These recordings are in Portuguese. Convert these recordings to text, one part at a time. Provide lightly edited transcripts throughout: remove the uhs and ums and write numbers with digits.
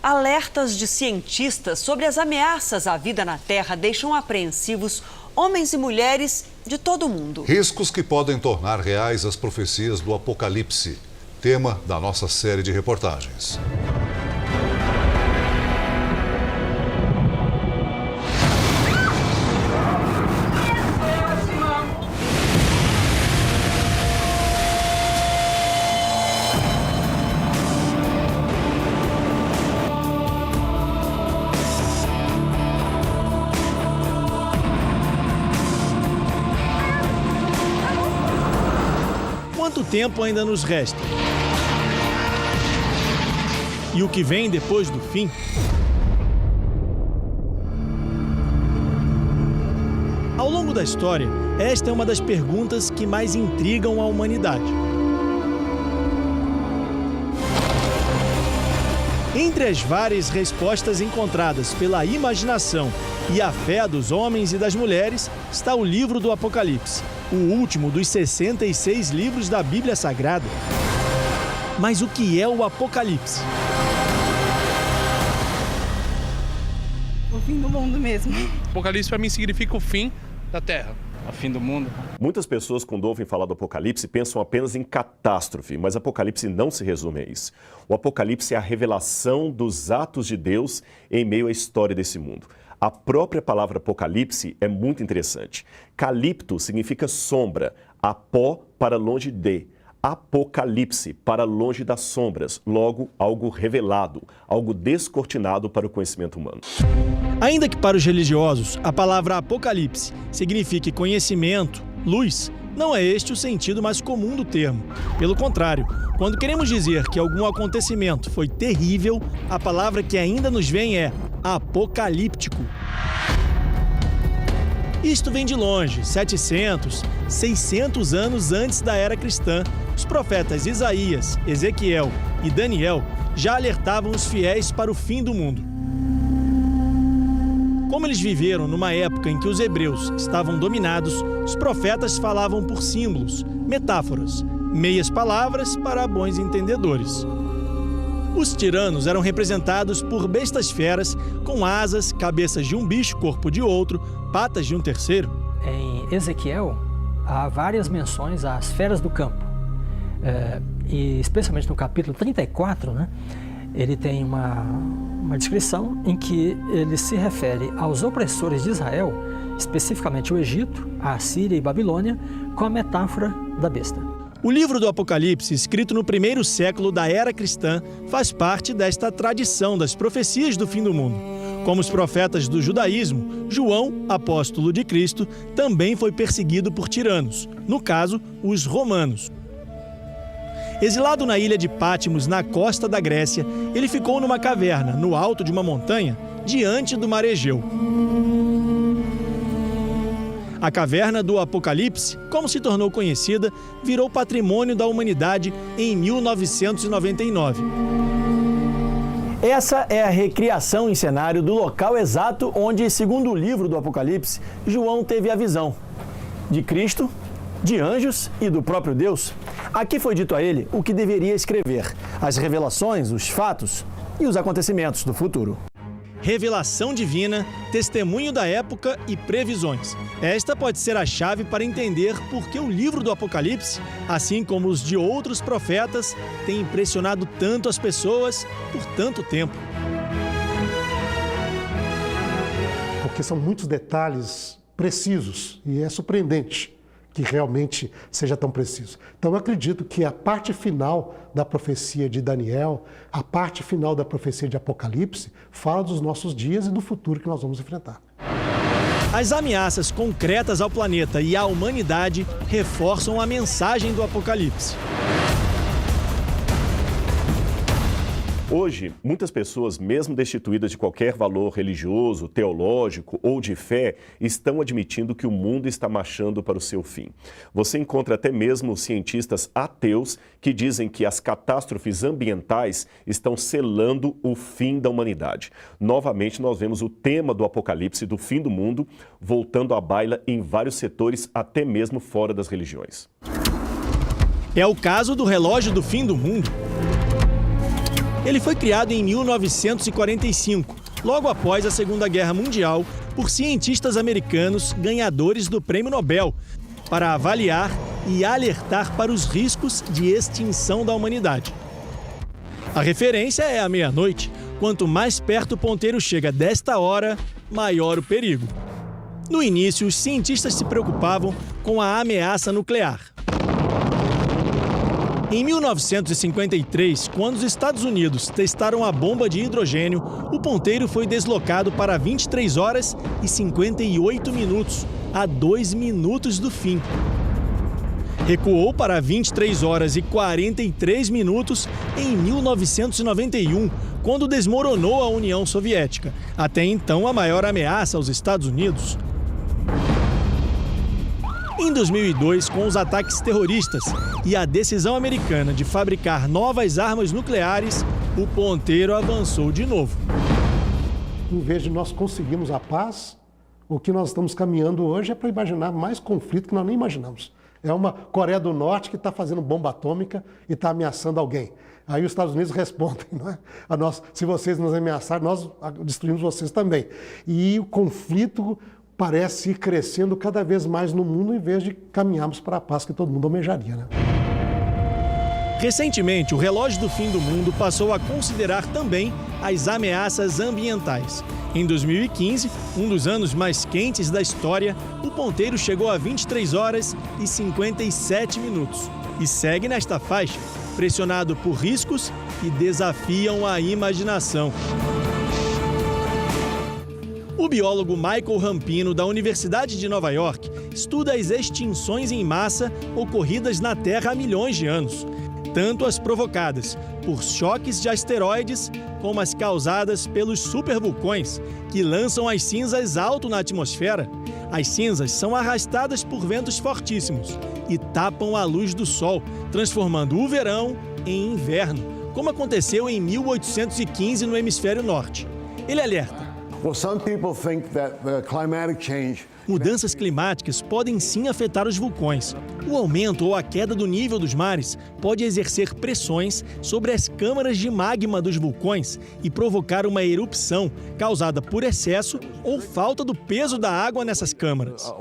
Alertas de cientistas sobre as ameaças à vida na Terra deixam apreensivos homens e mulheres de todo o mundo. Riscos que podem tornar reais as profecias do Apocalipse, tema da nossa série de reportagens. Quanto tempo ainda nos resta? E o que vem depois do fim? Ao longo da história, esta é uma das perguntas que mais intrigam a humanidade. Entre as várias respostas encontradas pela imaginação e a fé dos homens e das mulheres está o livro do Apocalipse, o último dos 66 livros da Bíblia Sagrada. Mas o que é o Apocalipse? O fim do mundo mesmo. Apocalipse para mim significa o fim da Terra. O fim do mundo. Muitas pessoas, quando ouvem falar do Apocalipse, pensam apenas em catástrofe, mas Apocalipse não se resume a isso. O Apocalipse é a revelação dos atos de Deus em meio à história desse mundo. A própria palavra Apocalipse é muito interessante. Calipto significa sombra, apó para longe de. Apocalipse, para longe das sombras, logo algo revelado, algo descortinado para o conhecimento humano. Ainda que para os religiosos a palavra Apocalipse signifique conhecimento, luz, não é este o sentido mais comum do termo. Pelo contrário, quando queremos dizer que algum acontecimento foi terrível, a palavra que ainda nos vem é apocalíptico. Isto vem de longe, 700, 600 anos antes da era cristã. Os profetas Isaías, Ezequiel e Daniel já alertavam os fiéis para o fim do mundo. Como eles viveram numa época em que os hebreus estavam dominados, os profetas falavam por símbolos, metáforas, meias palavras para bons entendedores. Os tiranos eram representados por bestas feras com asas, cabeças de um bicho, corpo de outro, patas de um terceiro. Em Ezequiel, há várias menções às feras do campo. E especialmente no capítulo 34, ele tem uma descrição em que ele se refere aos opressores de Israel, especificamente o Egito, a Assíria e Babilônia, com a metáfora da besta. O livro do Apocalipse, escrito no primeiro século da era cristã, faz parte desta tradição das profecias do fim do mundo. Como os profetas do judaísmo, João, apóstolo de Cristo, também foi perseguido por tiranos, no caso, os romanos. Exilado na ilha de Pátmos, na costa da Grécia, ele ficou numa caverna, no alto de uma montanha, diante do mar Egeu. A caverna do Apocalipse, como se tornou conhecida, virou patrimônio da humanidade em 1999. Essa é a recriação em cenário do local exato onde, segundo o livro do Apocalipse, João teve a visão de Cristo, de anjos e do próprio Deus. Aqui foi dito a ele o que deveria escrever, as revelações, os fatos e os acontecimentos do futuro. Revelação divina, testemunho da época e previsões. Esta pode ser a chave para entender por que o livro do Apocalipse, assim como os de outros profetas, tem impressionado tanto as pessoas por tanto tempo. Porque são muitos detalhes precisos e é surpreendente que realmente seja tão preciso. Então eu acredito que a parte final da profecia de Daniel, a parte final da profecia de Apocalipse, fala dos nossos dias e do futuro que nós vamos enfrentar. As ameaças concretas ao planeta e à humanidade reforçam a mensagem do Apocalipse. Hoje, muitas pessoas, mesmo destituídas de qualquer valor religioso, teológico ou de fé, estão admitindo que o mundo está marchando para o seu fim. Você encontra até mesmo cientistas ateus que dizem que as catástrofes ambientais estão selando o fim da humanidade. Novamente, nós vemos o tema do Apocalipse, do fim do mundo, voltando à baila em vários setores, até mesmo fora das religiões. É o caso do relógio do fim do mundo. Ele foi criado em 1945, logo após a Segunda Guerra Mundial, por cientistas americanos ganhadores do Prêmio Nobel, para avaliar e alertar para os riscos de extinção da humanidade. A referência é a meia-noite. Quanto mais perto o ponteiro chega desta hora, maior o perigo. No início, os cientistas se preocupavam com a ameaça nuclear. Em 1953, quando os Estados Unidos testaram a bomba de hidrogênio, o ponteiro foi deslocado para 23 horas e 58 minutos, a 2 minutos do fim. Recuou para 23 horas e 43 minutos em 1991, quando desmoronou a União Soviética, até então a maior ameaça aos Estados Unidos. Em 2002, com os ataques terroristas e a decisão americana de fabricar novas armas nucleares, o ponteiro avançou de novo. Em vez de nós conseguirmos a paz, o que nós estamos caminhando hoje é para imaginar mais conflito que nós nem imaginamos. É uma Coreia do Norte que está fazendo bomba atômica e está ameaçando alguém. Aí os Estados Unidos respondem, não é? Se vocês nos ameaçarem, nós destruímos vocês também. E o conflito parece ir crescendo cada vez mais no mundo, em vez de caminharmos para a paz que todo mundo almejaria, né? Recentemente, o relógio do fim do mundo passou a considerar também as ameaças ambientais. Em 2015, um dos anos mais quentes da história, o ponteiro chegou a 23 horas e 57 minutos e segue nesta faixa, pressionado por riscos que desafiam a imaginação. O biólogo Michael Rampino, da Universidade de Nova York, estuda as extinções em massa ocorridas na Terra há milhões de anos, tanto as provocadas por choques de asteroides como as causadas pelos supervulcões, que lançam as cinzas alto na atmosfera. As cinzas são arrastadas por ventos fortíssimos e tapam a luz do Sol, transformando o verão em inverno, como aconteceu em 1815 no hemisfério norte. Ele alerta: mudanças climáticas podem sim afetar os vulcões. O aumento ou a queda do nível dos mares pode exercer pressões sobre as câmaras de magma dos vulcões e provocar uma erupção causada por excesso ou falta do peso da água nessas câmaras.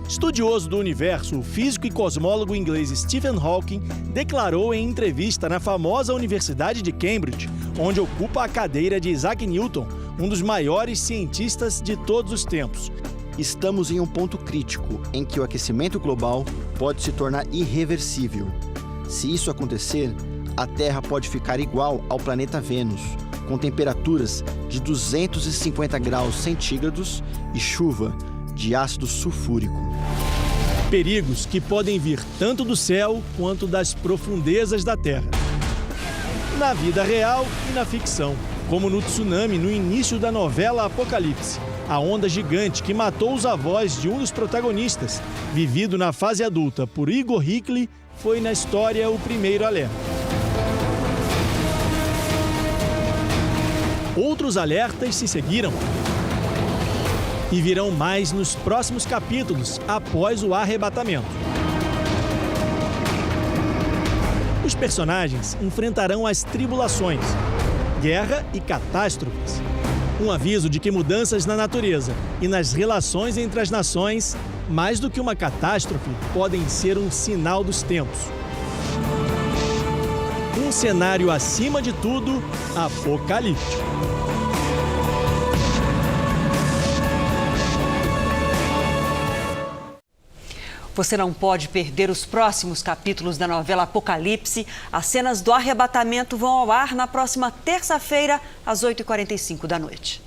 Estudioso do universo, o físico e cosmólogo inglês Stephen Hawking declarou em entrevista na famosa Universidade de Cambridge, onde ocupa a cadeira de Isaac Newton, um dos maiores cientistas de todos os tempos: estamos em um ponto crítico em que o aquecimento global pode se tornar irreversível. Se isso acontecer, a Terra pode ficar igual ao planeta Vênus, com temperaturas de 250 graus centígrados e chuva de ácido sulfúrico. Perigos que podem vir tanto do céu quanto das profundezas da Terra. Na vida real e na ficção, como no tsunami no início da novela Apocalipse. A onda gigante que matou os avós de um dos protagonistas, vivido na fase adulta por Igor Hickley, foi na história o primeiro alerta. Outros alertas se seguiram. E virão mais nos próximos capítulos, após o arrebatamento. Os personagens enfrentarão as tribulações, guerra e catástrofes. Um aviso de que mudanças na natureza e nas relações entre as nações, mais do que uma catástrofe, podem ser um sinal dos tempos. Um cenário, acima de tudo, apocalíptico. Você não pode perder os próximos capítulos da novela Apocalipse. As cenas do arrebatamento vão ao ar na próxima terça-feira, às 8h45 da noite.